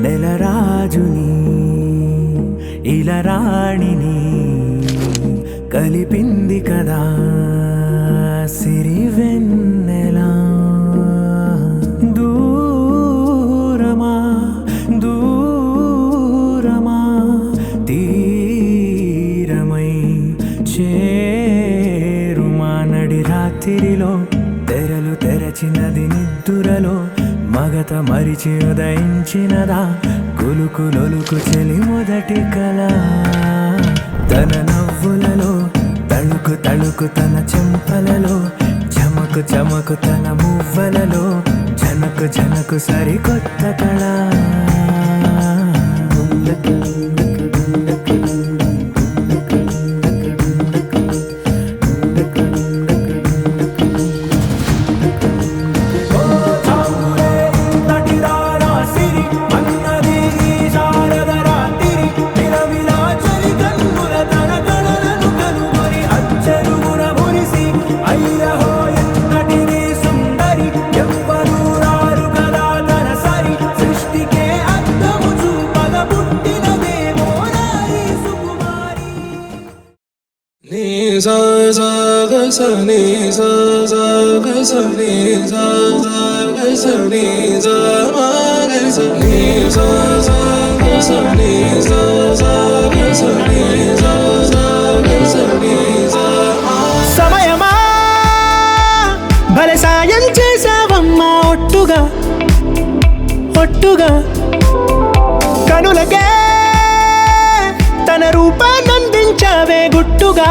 నెలరాజుని ఇలరాణిని కలిపింది కదా సిరివెన్నెలా. దూరమా దూరమా తీరమై చేరుమా నడి రాత్రిలో తెరలు తెరచినది నిద్దురలో మగత మరిచి ఉదయించినదా కులుకు లొలుకు చెలి మొదటి కళ. తన నవ్వులలో తళుకు తళుకు తన చెంపలలో చమకు చమకు తన మువ్వలలో జనకు జనకు సరికొత్త కళ. sa sa ga sa ni sa sa ga sa ni sa sa ga sa ni sa ma ga sa ni sa sa ga sa ni sa sa ga sa ni sa sa ga sa ni sa ma. సమయమా భలే సాయం చేసావమ్మా ఒట్టుగా ఒట్టుగా కనులకే తన రూపాన్నందించావే గుట్టుగా.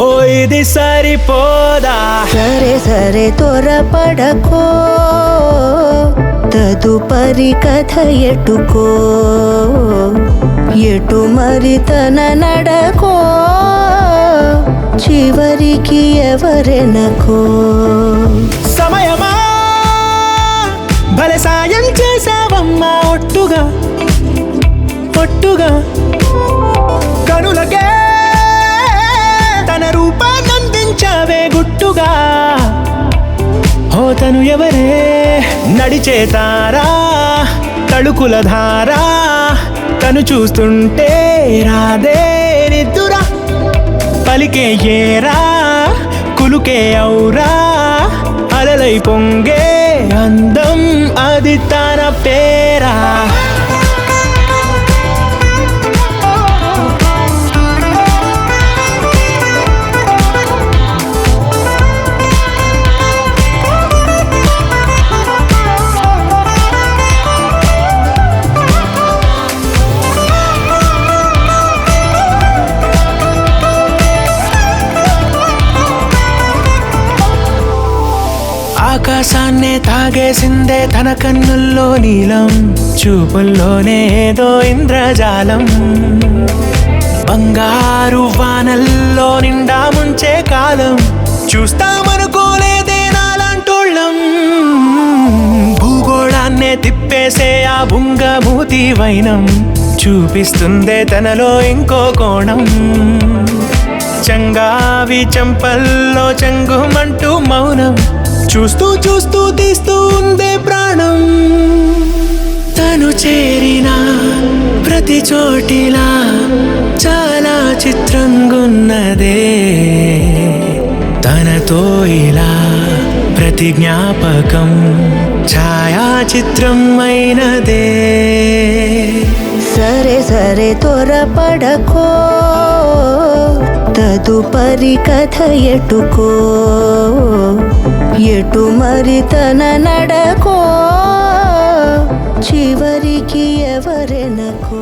ఓ ఇది సరిపోదా సరే సరే త్వరపడకో తదుపరి కథ ఎటుకో ఎటు మరి తన నడకో చివరికి ఎవరెనకో. సమయమా భలే సాయం చేసావమ్మా ఒట్టుగా ఒట్టుగా కనులకే తన రూపాన్నందించావే గుట్టుగా. ఓ తను ఎవరే నడిచే తారా తళుకుల ధారా తను చూస్తుంటే రాదే నిద్దురా పలికే ఏరా కులుకే ఔరా అలలై పొంగే అందం అది తన పేరా. ఆకాశాన్నే తాగేసిందే తన కన్నుల్లో నీలం చూపుల్లోనే ఏదో ఇంద్రజాలం. బంగారు వానల్లో నిండా ముంచే కాలం చూస్తామనుకోలేదే నాలాంటోళ్ళం. భూగోళాన్నే తిప్పేసే ఆ బుంగమూతి వైనం చూపిస్తుందే తనలో ఇంకో కోణం. చంగావి చంపల్లో చంగుమంటూ మౌనం చూస్తూ చూస్తూ తీస్తూ ఉందే ప్రాణం. తను చేరిన ప్రతి చోటిలా చాలా చిత్రంగున్నదే తనతో ఇలా ప్రతి జ్ఞాపకం ఛాయాచిత్రం అయినదే. సరే సరే త్వరపడకో తదుపరి కథ ఎటుకో ఎటు మరి తన నడకో చివరికి ఎవరెనకో.